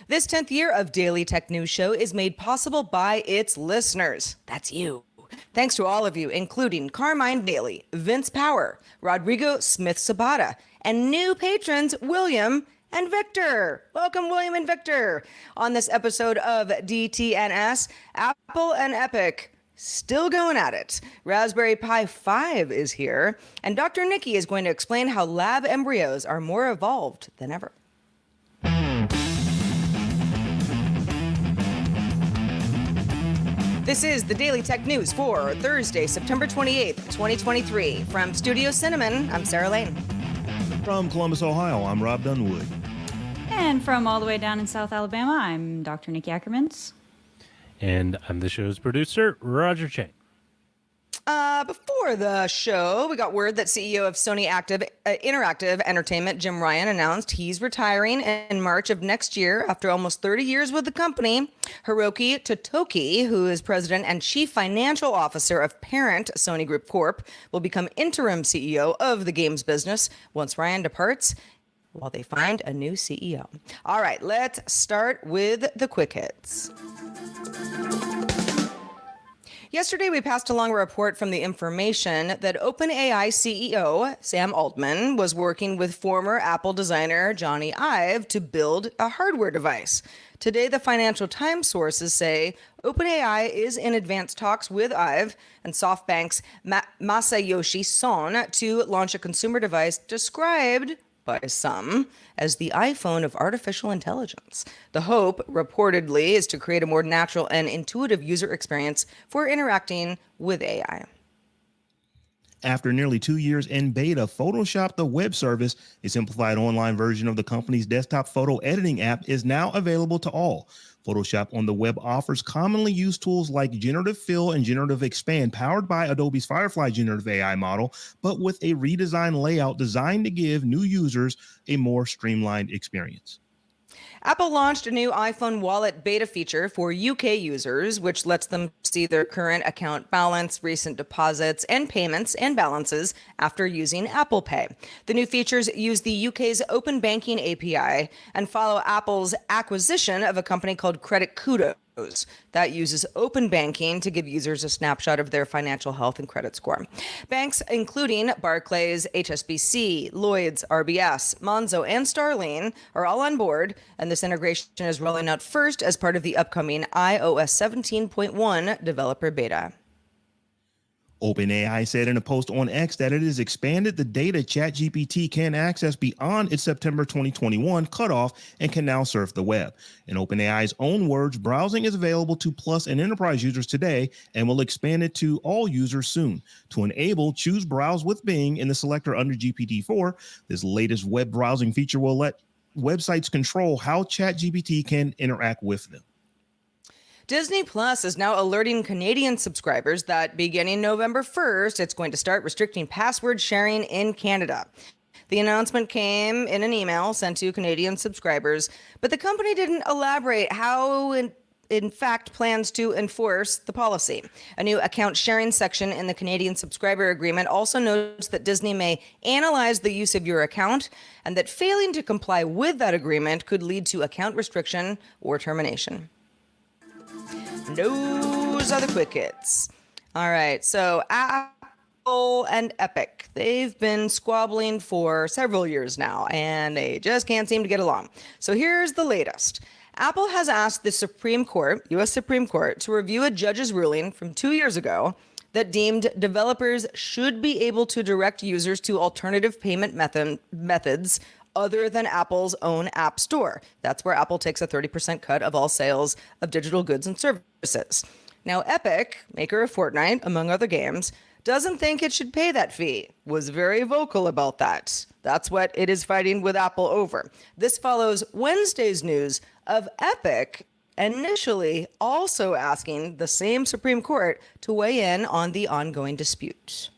This 10th year of Daily Tech News Show is made possible by its listeners. That's you. Thanks to all of you, including Carmine Bailey, Vince Power, Rodrigo Smith-Sabata, and new patrons William and Victor. Welcome, William and Victor. On this episode of DTNS, Apple and Epic still going at it. Raspberry Pi 5 is here, and Dr. Niki is going to explain how lab embryos are more evolved than ever. This is the Daily Tech News for Thursday, September 28th, 2023. From Studio Cinnamon, I'm Sarah Lane. From Columbus, Ohio, I'm Robb Dunewood. And from all the way down in South Alabama, I'm Dr. Niki Ackermans. And I'm the show's producer, Roger Chang. Before the show, we got word that CEO of Sony Interactive Entertainment, Jim Ryan, announced he's retiring in March of next year after almost 30 years with the company. Hiroki Totoki, who is president and chief financial officer of parent Sony Group Corp., will become interim CEO of the games business once Ryan departs, while they find a new CEO. All right, let's start with the quick hits. Yesterday, we passed along a report from The Information that OpenAI CEO Sam Altman was working with former Apple designer Johnny Ive to build a hardware device. Today, the Financial Times sources say OpenAI is in advanced talks with Ive and SoftBank's Masayoshi Son to launch a consumer device described by some as the iPhone of artificial intelligence. The hope, reportedly, is to create a more natural and intuitive user experience for interacting with AI. After nearly 2 years in beta, Photoshop, the web service, a simplified online version of the company's desktop photo editing app, is now available to all. Photoshop on the web offers commonly used tools like Generative Fill and Generative Expand, powered by Adobe's Firefly generative AI model, but with a redesigned layout designed to give new users a more streamlined experience. Apple launched a new iPhone wallet beta feature for UK users, which lets them see their current account balance, recent deposits, and payments and balances after using Apple Pay. The new features use the UK's open banking API and follow Apple's acquisition of a company called Credit Kudos that uses open banking to give users a snapshot of their financial health and credit score. Banks including Barclays, HSBC, Lloyds, RBS, Monzo, and Starling are all on board, and this integration is rolling out first as part of the upcoming iOS 17.1 developer beta. OpenAI said in a post on X that it has expanded the data ChatGPT can access beyond its September 2021 cutoff and can now surf the web. In OpenAI's own words, browsing is available to Plus and Enterprise users today and will expand it to all users soon. To enable Choose Browse with Bing in the selector under GPT-4, this latest web browsing feature will let websites control how ChatGPT can interact with them. Disney Plus is now alerting Canadian subscribers that beginning November 1st, it's going to start restricting password sharing in Canada. The announcement came in an email sent to Canadian subscribers, but the company didn't elaborate how in fact plans to enforce the policy. A new account sharing section in the Canadian subscriber agreement also notes that Disney may analyze the use of your account and that failing to comply with that agreement could lead to account restriction or termination. Those are the quick hits. All right, so Apple and Epic, they've been squabbling for several years now, and they just can't seem to get along. So here's the latest. Apple has asked the Supreme Court, U.S. Supreme Court, to review a judge's ruling from 2 years ago that deemed developers should be able to direct users to alternative payment methods other than Apple's own App Store. That's where Apple takes a 30% cut of all sales of digital goods and services. Now, Epic, maker of Fortnite, among other games, doesn't think it should pay that fee, was very vocal about that. That's what it is fighting with Apple over. This follows Wednesday's news of Epic initially also asking the same Supreme Court to weigh in on the ongoing dispute.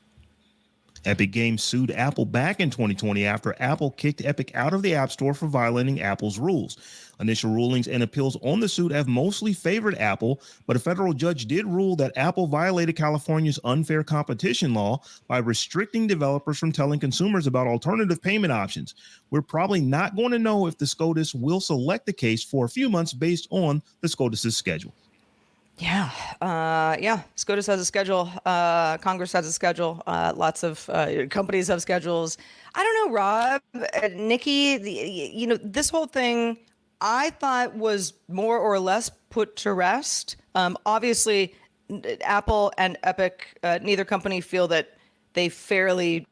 Epic Games sued Apple back in 2020 after Apple kicked Epic out of the App Store for violating Apple's rules. Initial rulings and appeals on the suit have mostly favored Apple, but a federal judge did rule that Apple violated California's unfair competition law by restricting developers from telling consumers about alternative payment options. We're probably not going to know if the SCOTUS will select the case for a few months based on the SCOTUS's schedule. Yeah. SCOTUS has a schedule. Congress has a schedule. Lots of companies have schedules. I don't know, Rob, Niki, this whole thing I thought was more or less put to rest. Obviously, Apple and Epic, neither company feel that they fairly,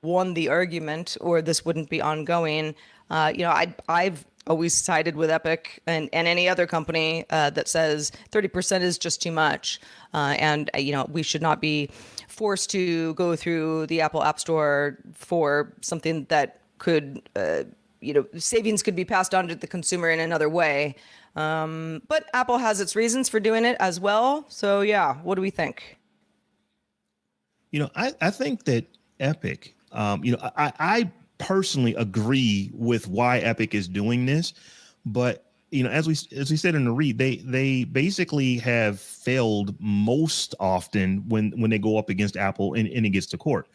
won the argument, or this wouldn't be ongoing. I've always sided with Epic and any other company that says 30% is just too much. And we should not be forced to go through the Apple App Store for something that could, savings could be passed on to the consumer in another way. But Apple has its reasons for doing it as well. So, yeah, what do we think? I think that Epic, I personally agree with why Epic is doing this, but as we said in the read, they basically have failed most often when they go up against Apple and it gets to court.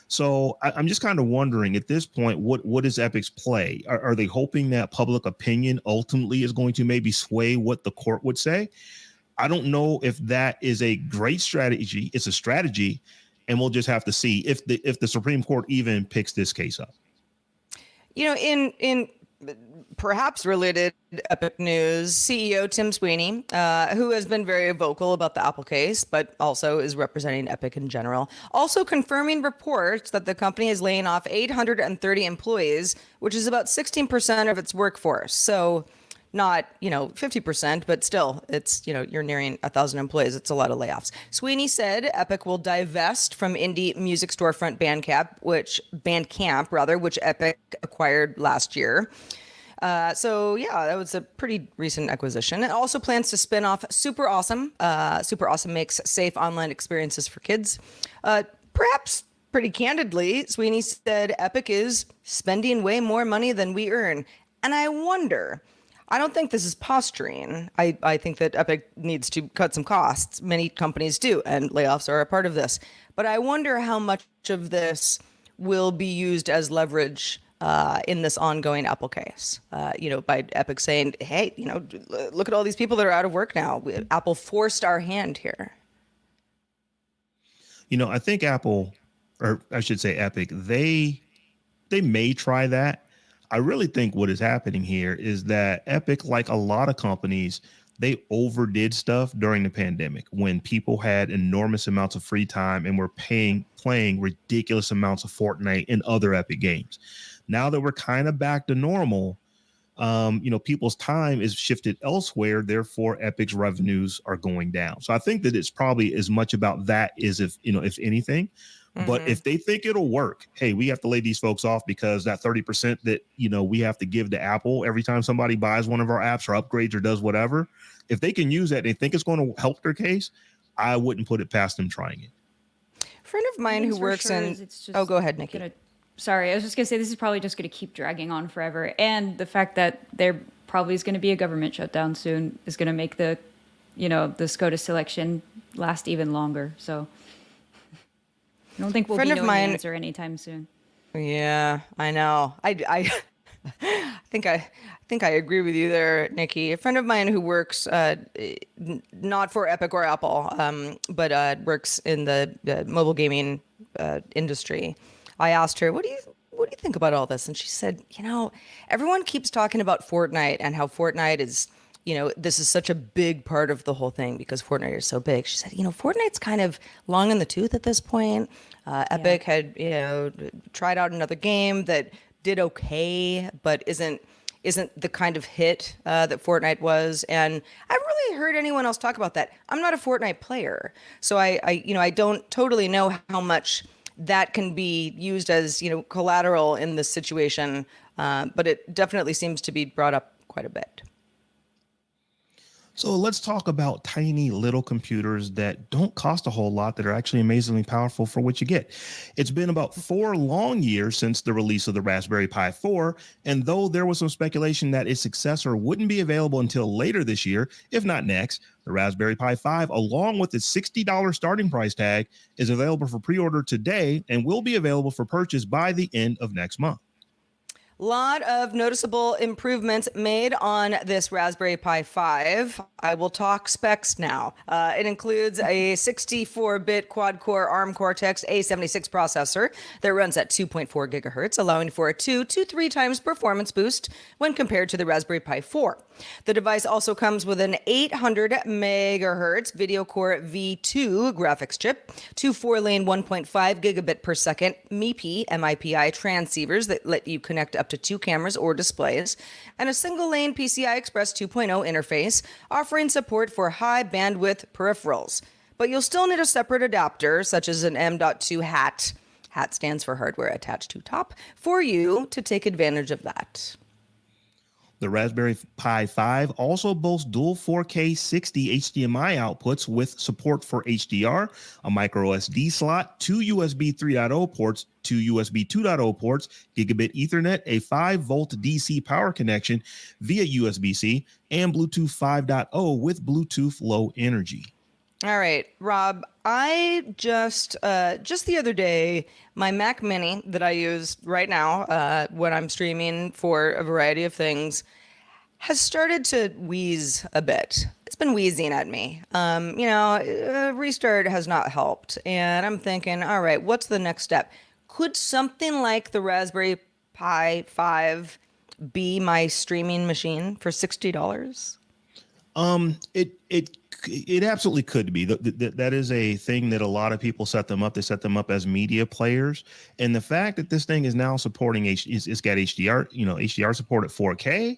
So I'm just kind of wondering at this point, what is Epic's play? Are they hoping that public opinion ultimately is going to maybe sway what the court would say? I don't know if that is a great strategy. It's a strategy, and we'll just have to see if the Supreme Court even picks this case up. In perhaps related Epic news, CEO Tim Sweeney, who has been very vocal about the Apple case, but also is representing Epic in general, also confirming reports that the company is laying off 830 employees, which is about 16% of its workforce. So not, 50%, but still, it's, you're nearing 1,000 employees. It's a lot of layoffs. Sweeney said Epic will divest from indie music storefront Bandcamp, which Epic acquired last year. So yeah, that was a pretty recent acquisition. It also plans to spin off Super Awesome. Super Awesome makes safe online experiences for kids. Perhaps pretty candidly, Sweeney said Epic is spending way more money than we earn. And I wonder, I don't think this is posturing. I think that Epic needs to cut some costs. Many companies do, and layoffs are a part of this. But I wonder how much of this will be used as leverage in this ongoing Apple case. By Epic saying, hey, look at all these people that are out of work now. Apple forced our hand here. I think Apple, or I should say Epic, they may try that. I really think what is happening here is that Epic, like a lot of companies, they overdid stuff during the pandemic when people had enormous amounts of free time and were playing ridiculous amounts of Fortnite and other Epic games. Now that we're kind of back to normal, people's time is shifted elsewhere. Therefore, Epic's revenues are going down. So I think that it's probably as much about that as if anything. But if they think it'll work, hey, we have to lay these folks off because that 30% that, we have to give to Apple every time somebody buys one of our apps or upgrades or does whatever, if they can use that and they think it's going to help their case, I wouldn't put it past them trying it. A friend of mine who works in... Oh, go ahead, Niki. Sorry, I was just going to say this is probably just going to keep dragging on forever. And the fact that there probably is going to be a government shutdown soon is going to make the SCOTUS selection last even longer. So... I don't think we'll be knowing the answer anytime soon. Yeah, I know. I think I agree with you there, Niki. A friend of mine who works not for Epic or Apple, but works in the mobile gaming industry. I asked her, "What do you think about all this?" And she said, everyone keeps talking about Fortnite and how Fortnite is, this is such a big part of the whole thing because Fortnite is so big. She said, Fortnite's kind of long in the tooth at this point. Epic had, tried out another game that did okay, but isn't the kind of hit that Fortnite was. And I haven't really heard anyone else talk about that. I'm not a Fortnite player, so I don't totally know how much that can be used as, collateral in this situation. But it definitely seems to be brought up quite a bit. So let's talk about tiny little computers that don't cost a whole lot, that are actually amazingly powerful for what you get. It's been about 4 long years since the release of the Raspberry Pi 4, and though there was some speculation that its successor wouldn't be available until later this year, if not next, the Raspberry Pi 5, along with its $60 starting price tag, is available for pre-order today and will be available for purchase by the end of next month. Lot of noticeable improvements made on this Raspberry Pi 5. I will talk specs now. It includes a 64-bit quad-core ARM Cortex A76 processor that runs at 2.4 gigahertz, allowing for a 2 to 3 times performance boost when compared to the Raspberry Pi 4. The device also comes with an 800 megahertz Video Core V2 graphics chip, 2 4-lane 1.5 gigabit per second MIPI transceivers that let you connect up to 2 cameras or displays, and a single-lane PCI Express 2.0 interface offering support for high bandwidth peripherals. But you'll still need a separate adapter, such as an M.2 HAT. HAT stands for hardware attached to top, for you to take advantage of that. The Raspberry Pi 5 also boasts dual 4K 60 HDMI outputs with support for HDR, a micro SD slot, 2 USB 3.0 ports, 2 USB 2.0 ports, gigabit Ethernet, a 5-volt DC power connection via USB-C, and Bluetooth 5.0 with Bluetooth Low Energy. All right, Rob, I just the other day, my Mac Mini that I use right now when I'm streaming for a variety of things has started to wheeze a bit. It's been wheezing at me. Restart has not helped. And I'm thinking, all right, what's the next step? Could something like the Raspberry Pi 5 be my streaming machine for $60? It absolutely could be. That is a thing that a lot of people set them up. They set them up as media players, and the fact that this thing is now supporting it's got HDR, HDR support at 4K.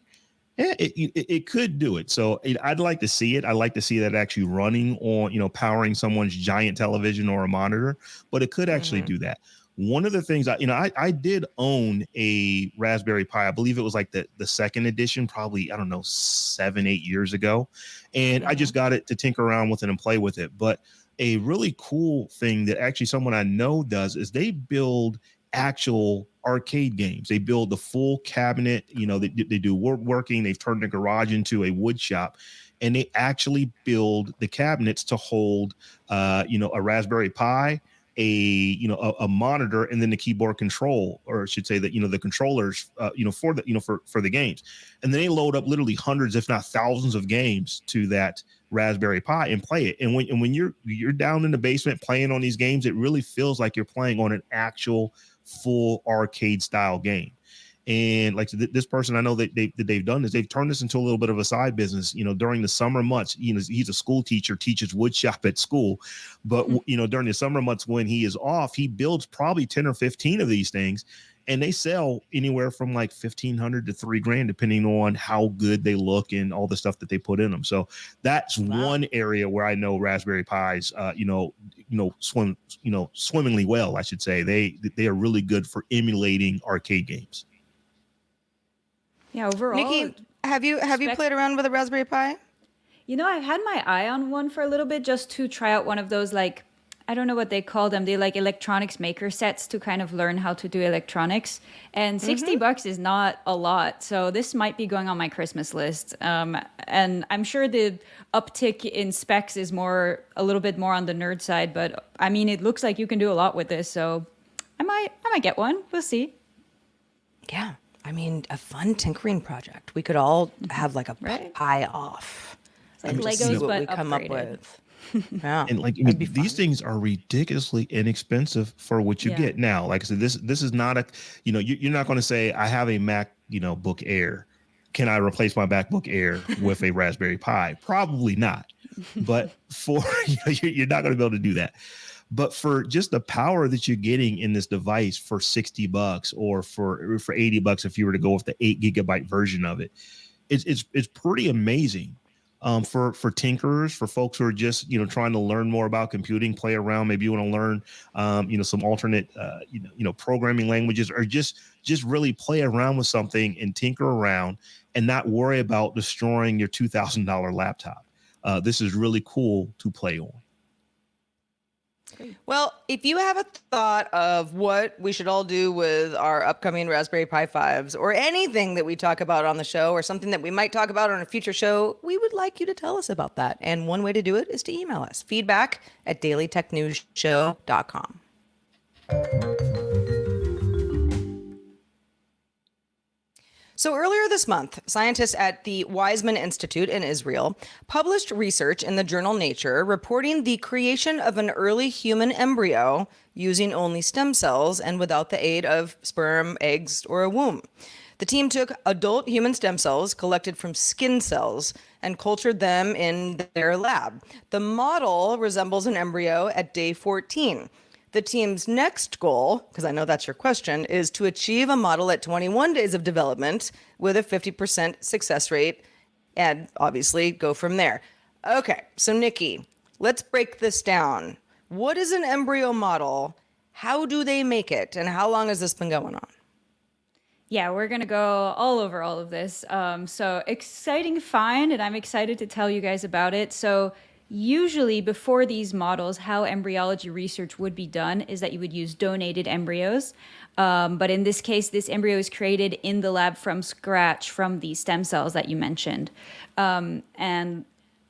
Yeah, it could do it. So I'd like to see it. I'd like to see that actually running on, powering someone's giant television or a monitor, but it could actually do that. One of the things I did own a Raspberry Pi. I believe it was like the second edition, probably, 7-8 years ago. And I just got it to tinker around with it and play with it. But a really cool thing that actually someone I know does is they build actual arcade games. They build the full cabinet, they do woodworking. They've turned the garage into a wood shop, and they actually build the cabinets to hold, a Raspberry Pi, a monitor, and then the keyboard control, or I should say that, the controllers, for the games. And then they load up literally hundreds, if not thousands of games to that Raspberry Pi and play it. And when you're down in the basement playing on these games, it really feels like you're playing on an actual full arcade style game. And like this person, I know that they've done this. They've turned this into a little bit of a side business. During the summer months, he's a school teacher, teaches wood shop at school. But, during the summer months when he is off, he builds probably 10 or 15 of these things. And they sell anywhere from like $1,500 to $3,000, depending on how good they look and all the stuff that they put in them. So that's one area where I know Raspberry Pis, swimmingly well, I should say. They are really good for emulating arcade games. Yeah, overall. Niki, have you played around with a Raspberry Pi? I've had my eye on one for a little bit just to try out one of those, like, I don't know what they call them. They like electronics maker sets to kind of learn how to do electronics. And $60 is not a lot. So this might be going on my Christmas list. And I'm sure the uptick in specs is a little bit more on the nerd side. But I mean, it looks like you can do a lot with this. So I might get one. We'll see. Yeah. I mean, a fun tinkering project. We could all have like a pie off. It's like just Legos, see what but we come up upgraded. with. Yeah, and these things are ridiculously inexpensive for what you get now. Like I said, this is not you're not going to say I have a MacBook Air. Can I replace my MacBook Air with a Raspberry Pi? Probably not. But for you're not going to be able to do that. But for just the power that you're getting in this device for $60 or for $80 if you were to go with the 8 gigabyte version of it, it's pretty amazing. For tinkerers, for folks who are just trying to learn more about computing, play around. Maybe you want to learn some alternate programming languages, or just really play around with something and tinker around and not worry about destroying your $2,000 laptop. this is really cool to play on. Well, if you have a thought of what we should all do with our upcoming Raspberry Pi 5s or anything that we talk about on the show or something that we might talk about on a future show, we would like you to tell us about that. And one way to do it is to email us, feedback@dailytechnewsshow.com. So earlier this month, scientists at the Weizmann Institute in Israel published research in the journal Nature reporting the creation of an early human embryo using only stem cells and without the aid of sperm, eggs, or a womb. The team took adult human stem cells collected from skin cells and cultured them in their lab. The model resembles an embryo at day 14. The team's next goal, because I know that's your question, is to achieve a model at 21 days of development with a 50% success rate and obviously go from there. Okay, so Niki, let's break this down. What is an embryo model? How do they make it? And how long has this been going on? Yeah, we're going to go all over all of this. So exciting find, and I'm excited to tell you guys about it. So usually before these models, how embryology research would be done is that you would use donated embryos. But in this case, this embryo is created in the lab from scratch from the stem cells that you mentioned. And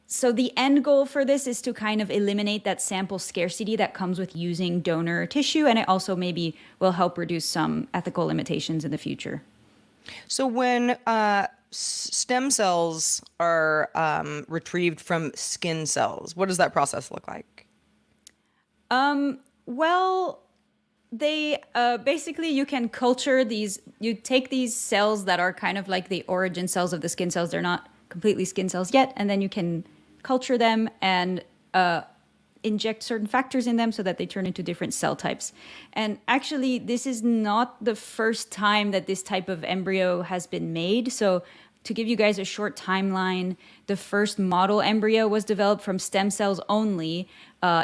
so the end goal for this is to kind of eliminate that sample scarcity that comes with using donor tissue. And it also maybe will help reduce some ethical limitations in the future. So when stem cells are retrieved from skin cells, what does that process look like? Well, they basically you can culture these. You take these cells that are kind of like the origin cells of the skin cells. They're not completely skin cells yet, and then you can culture them and inject certain factors in them so that they turn into different cell types. And actually, this is not the first time that this type of embryo has been made. So to give you guys a short timeline, the first model embryo was developed from stem cells only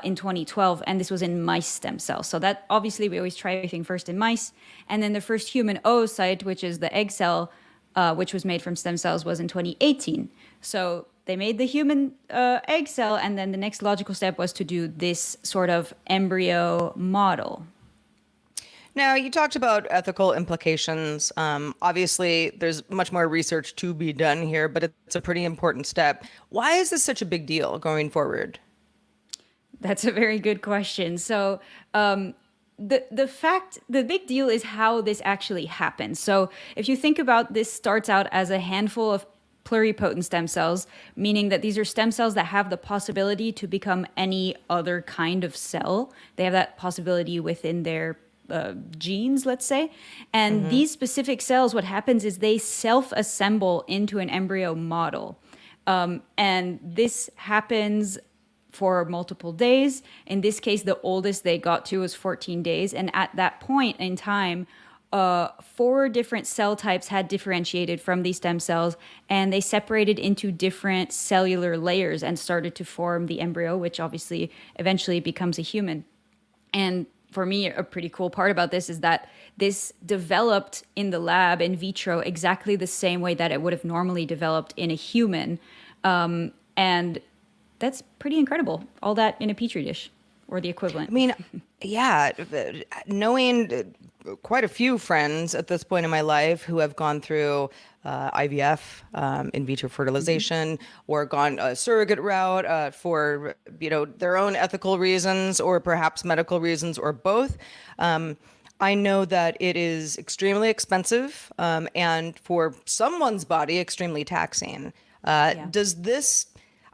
in 2012, and this was in mice stem cells. So that obviously we always try everything first in mice. And then the first human oocyte, which is the egg cell, which was made from stem cells, was in 2018. So they made the human egg cell, and then the next logical step was to do this sort of embryo model. Now, you talked about ethical implications. Obviously, there's much more research to be done here, but it's a pretty important step. Why is this such a big deal going forward? That's a very good question. So the big deal is how this actually happens. So if you think about this, starts out as a handful of pluripotent stem cells, meaning that these are stem cells that have the possibility to become any other kind of cell. They have that possibility within their genes, let's say. And these specific cells, what happens is they self-assemble into an embryo model. And this happens for multiple days. In this case, the oldest they got to was 14 days. And at that point in time, 4 different cell types had differentiated from these stem cells, and they separated into different cellular layers and started to form the embryo, which obviously eventually becomes a human. And for me, a pretty cool part about this is that this developed in the lab in vitro exactly the same way that it would have normally developed in a human. And that's pretty incredible. All that in a petri dish or the equivalent. I mean, yeah, knowing quite a few friends at this point in my life who have gone through IVF, in vitro fertilization, or gone a surrogate route for their own ethical reasons or perhaps medical reasons or both. I know that it is extremely expensive and for someone's body extremely taxing. Does this?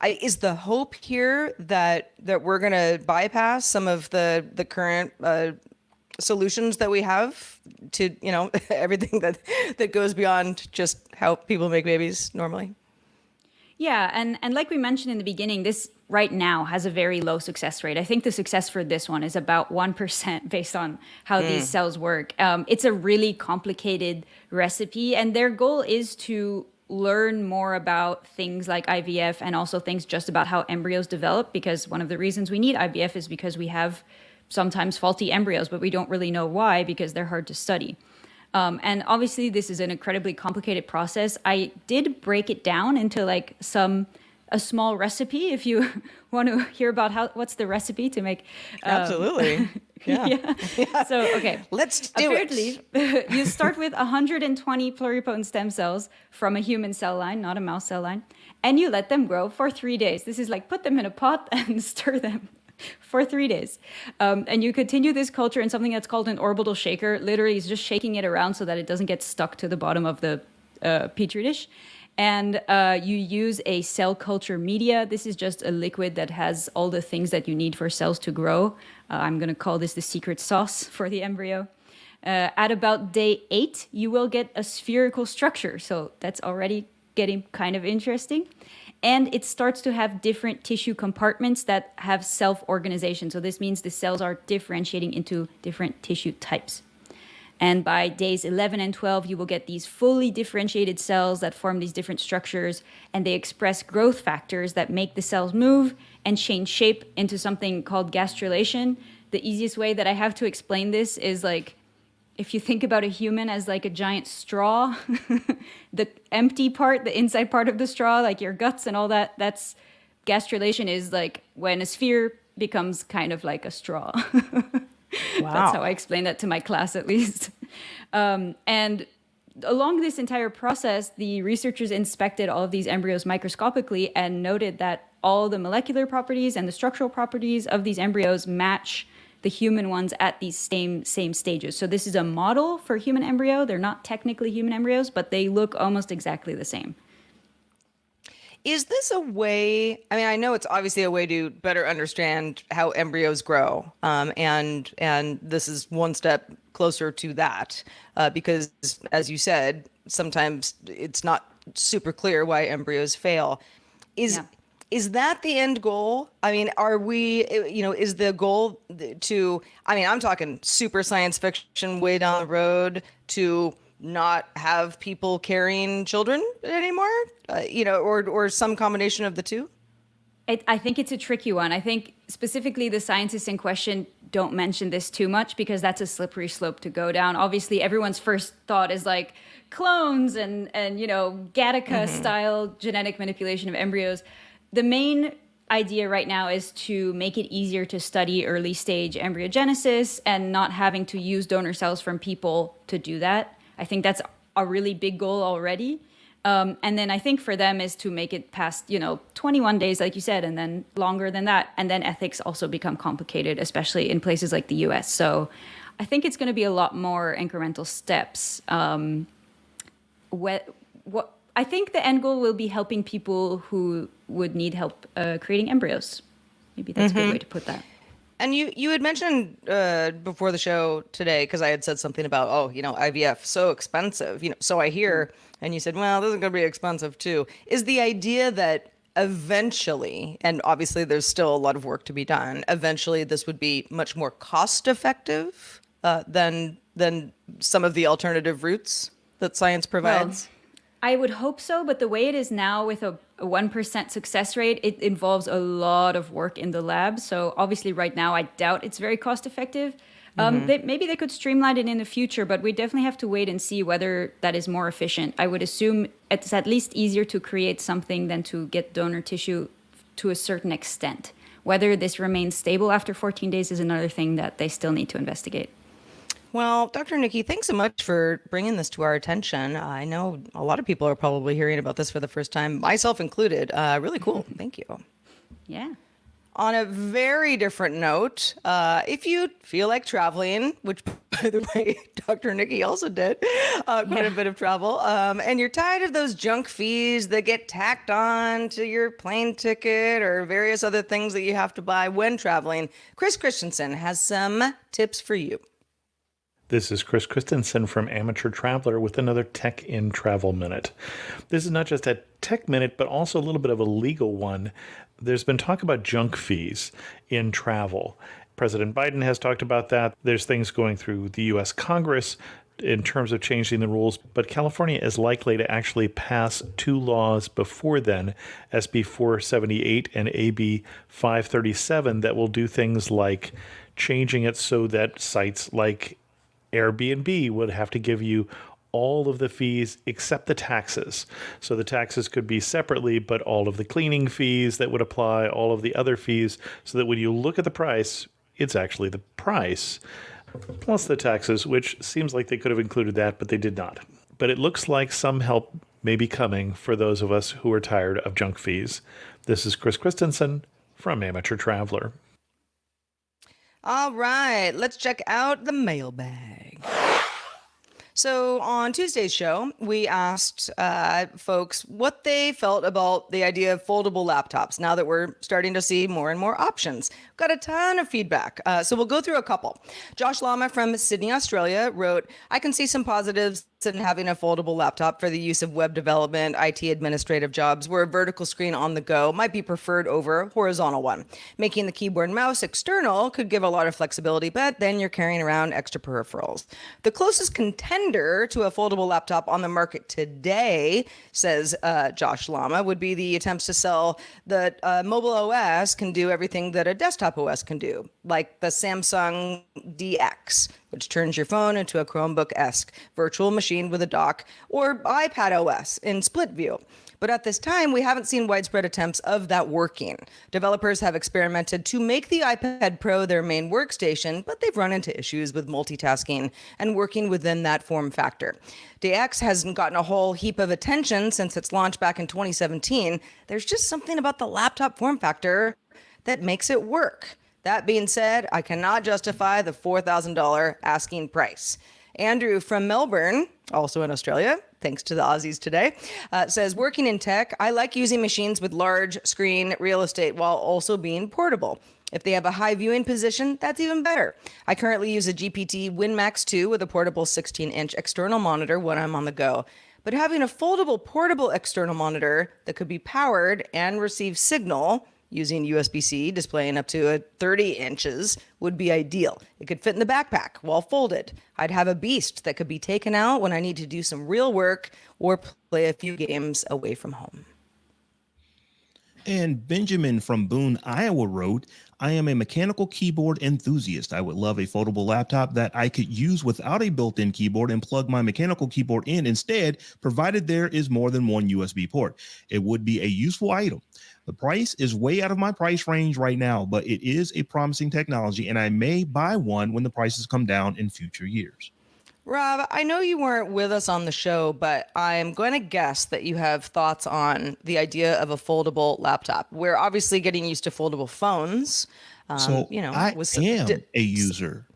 Is the hope here that we're going to bypass some of the current solutions that we have to everything that goes beyond just how people make babies normally? Yeah, and like we mentioned in the beginning, this right now has a very low success rate. I think the success for this one is about 1% based on how these cells work. It's a really complicated recipe, and their goal is to learn more about things like IVF and also things just about how embryos develop, because one of the reasons we need IVF is because we have sometimes faulty embryos, but we don't really know why because they're hard to study. And obviously this is an incredibly complicated process. I did break it down into like some a small recipe if you want to hear about what's the recipe to make. Absolutely. Yeah. So, okay. Let's do Apparently, you start with 120 pluripotent stem cells from a human cell line, not a mouse cell line, and you let them grow for 3 days. This is like put them in a pot and stir them for 3 days. And you continue this culture in something that's called an orbital shaker. Literally, it's just shaking it around so that it doesn't get stuck to the bottom of the petri dish. And you use a cell culture media. This is just a liquid that has all the things that you need for cells to grow. I'm going to call this the secret sauce for the embryo. At about day 8, you will get a spherical structure. So that's already getting kind of interesting. And it starts to have different tissue compartments that have self-organization. So this means the cells are differentiating into different tissue types. And by days 11 and 12, you will get these fully differentiated cells that form these different structures, and they express growth factors that make the cells move and change shape into something called gastrulation. The easiest way that I have to explain this is like, if you think about a human as like a giant straw, the empty part, the inside part of the straw, like your guts and all that, that's gastrulation is like when a sphere becomes kind of like a straw. Wow. That's how I explain that to my class, at least. And along this entire process, the researchers inspected all of these embryos microscopically and noted that all the molecular properties and the structural properties of these embryos match the human ones at these same stages. So this is a model for human embryo. They're not technically human embryos, but they look almost exactly the same. Is this a way? I mean, I know it's obviously a way to better understand how embryos grow, and this is one step closer to that, because, as you said, sometimes it's not super clear why embryos fail. Is that the end goal? I mean, are we? Is the goal to? I mean, I'm talking super science fiction way down the road to not have people carrying children anymore, or some combination of the two? I think it's a tricky one. I think specifically the scientists in question don't mention this too much because that's a slippery slope to go down. Obviously, everyone's first thought is like clones and Gattaca style genetic manipulation of embryos. The main idea right now is to make it easier to study early stage embryogenesis and not having to use donor cells from people to do that. I think that's a really big goal already. And then I think for them is to make it past, 21 days, like you said, and then longer than that. And then ethics also become complicated, especially in places like the US. So I think it's going to be a lot more incremental steps. I think the end goal will be helping people who would need help creating embryos. Maybe that's a good way to put that. And you had mentioned before the show today, because I had said something about, IVF, so expensive, so I hear, and you said, well, this is going to be expensive too. Is the idea that eventually, and obviously there's still a lot of work to be done, eventually this would be much more cost effective than some of the alternative routes that science provides? Well, I would hope so, but the way it is now with a 1% success rate, it involves a lot of work in the lab. So obviously right now, I doubt it's very cost effective. Maybe they could streamline it in the future, but we definitely have to wait and see whether that is more efficient. I would assume it's at least easier to create something than to get donor tissue to a certain extent. Whether this remains stable after 14 days is another thing that they still need to investigate. Well, Dr. Niki, thanks so much for bringing this to our attention. I know a lot of people are probably hearing about this for the first time, myself included. Really cool. Thank you. Yeah. On a very different note, if you feel like traveling, which, by the way, Dr. Niki also did quite a bit of travel, and you're tired of those junk fees that get tacked on to your plane ticket or various other things that you have to buy when traveling, Chris Christensen has some tips for you. This is Chris Christensen from Amateur Traveler with another Tech in Travel Minute. This is not just a tech minute, but also a little bit of a legal one. There's been talk about junk fees in travel. President Biden has talked about that. There's things going through the U.S. Congress in terms of changing the rules, but California is likely to actually pass two laws before then, SB 478 and AB 537, that will do things like changing it so that sites like Airbnb would have to give you all of the fees except the taxes. So the taxes could be separately, but all of the cleaning fees that would apply, all of the other fees, so that when you look at the price, it's actually the price plus the taxes, which seems like they could have included that, but they did not. But it looks like some help may be coming for those of us who are tired of junk fees. This is Chris Christensen from Amateur Traveler. All right, let's check out the mailbag. So on Tuesday's show, we asked folks what they felt about the idea of foldable laptops now that we're starting to see more and more options. Got a ton of feedback, so we'll go through a couple. Josh Lama from Sydney, Australia wrote, I can see some positives in having a foldable laptop for the use of web development, IT administrative jobs, where a vertical screen on the go might be preferred over a horizontal one. Making the keyboard and mouse external could give a lot of flexibility, but then you're carrying around extra peripherals. The closest contender to a foldable laptop on the market today, says Josh Lama, would be the attempts to sell that mobile OS can do everything that a desktop OS can do, like the Samsung DX, which turns your phone into a Chromebook-esque virtual machine with a dock, or iPad OS in split view. But at this time, we haven't seen widespread attempts of that working. Developers have experimented to make the iPad Pro their main workstation, but they've run into issues with multitasking and working within that form factor. DX hasn't gotten a whole heap of attention since its launch back in 2017. There's just something about the laptop form factor that makes it work. That being said, I cannot justify the $4,000 asking price. Andrew from Melbourne, also in Australia, thanks to the Aussies today, says, working in tech, I like using machines with large screen real estate while also being portable. If they have a high viewing position, that's even better. I currently use a GPT WinMax 2 with a portable 16-inch external monitor when I'm on the go. But having a foldable portable external monitor that could be powered and receive signal using USB-C displaying up to 30 inches would be ideal. It could fit in the backpack while folded. I'd have a beast that could be taken out when I need to do some real work or play a few games away from home. And Benjamin from Boone, Iowa wrote, I am a mechanical keyboard enthusiast. I would love a foldable laptop that I could use without a built-in keyboard and plug my mechanical keyboard in instead, provided there is more than one USB port. It would be a useful item. The price is way out of my price range right now, but it is a promising technology, and I may buy one when the prices come down in future years. Rob, I know you weren't with us on the show, but I'm going to guess that you have thoughts on the idea of a foldable laptop. We're obviously getting used to foldable phones. I am a user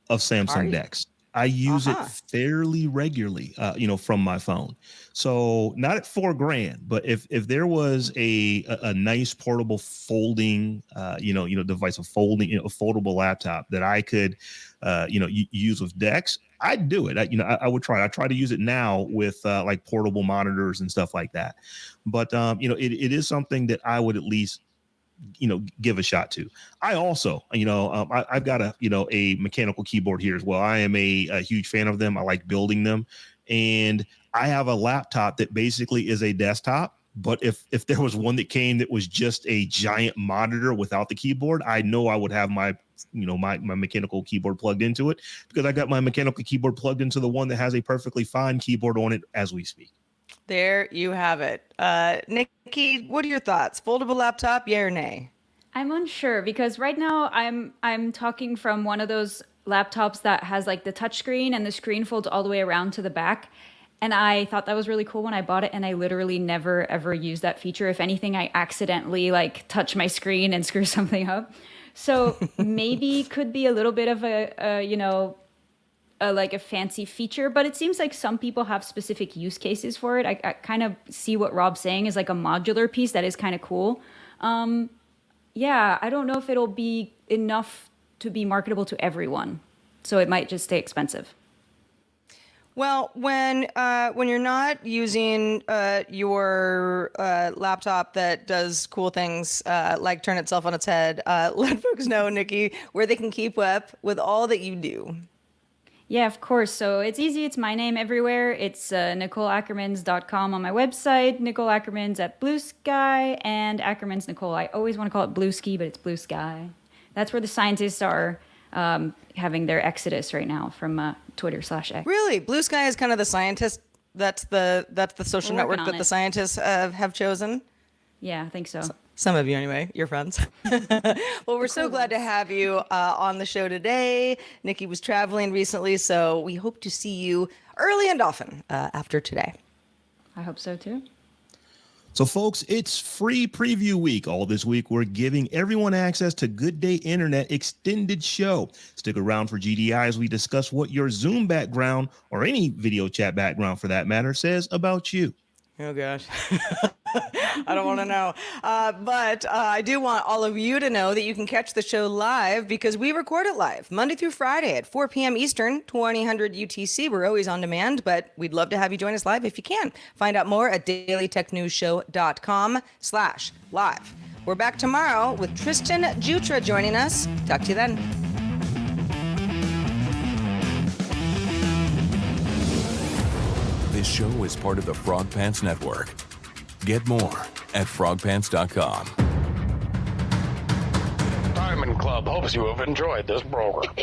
of Samsung DeX. I use it fairly regularly, from my phone. So not at $4,000, but if there was a nice portable folding, device, a foldable laptop that I could, use with DeX, I'd do it. I would try. I try to use it now with like portable monitors and stuff like that. But it is something that I would at least give a shot to. I also, I've got a mechanical keyboard here as well. I am a huge fan of them. I like building them. And I have a laptop that basically is a desktop. But if there was one that came that was just a giant monitor without the keyboard, I know I would have my mechanical keyboard plugged into it, because I got my mechanical keyboard plugged into the one that has a perfectly fine keyboard on it as we speak. There you have it. Niki, what are your thoughts? Foldable laptop, yay or nay? I'm unsure because right now I'm talking from one of those laptops that has like the touch screen and the screen folds all the way around to the back. And I thought that was really cool when I bought it, and I literally never ever used that feature. If anything, I accidentally like touch my screen and screw something up. So maybe could be a little bit of a fancy feature, but it seems like some people have specific use cases for it. I kind of see what Rob's saying is like a modular piece that is kind of cool. I don't know if it'll be enough to be marketable to everyone, so it might just stay expensive. Well, when you're not using your laptop that does cool things like turn itself on its head, let folks know, Niki, where they can keep up with all that you do. Yeah, of course. So it's easy. It's my name everywhere. It's NicoleAckermans.com on my website, Nicole Ackermans at Blue Sky, and Ackermans Nicole. I always want to call it Blue Ski, but it's Blue Sky. That's where the scientists are having their exodus right now from Twitter/X. Really? Blue Sky is kind of the scientist. That's the social We're network working that on the it. scientists have chosen. Yeah, I think so. Some of you, anyway, your friends. Well, we're so glad to have you on the show today. Niki was traveling recently, so we hope to see you early and often after today. I hope so too. So, folks, it's free preview week. All this week, we're giving everyone access to Good Day Internet Extended Show. Stick around for GDI as we discuss what your Zoom background, or any video chat background for that matter, says about you. Oh, gosh. I don't want to know. But I do want all of you to know that you can catch the show live because we record it live Monday through Friday at 4 p.m. Eastern, 2000 UTC. We're always on demand, but we'd love to have you join us live if you can. Find out more at dailytechnewsshow.com/live. We're back tomorrow with Tristan Jutras joining us. Talk to you then. This show is part of the Frog Pants Network. Get more at frogpants.com. Diamond Club hopes you have enjoyed this program.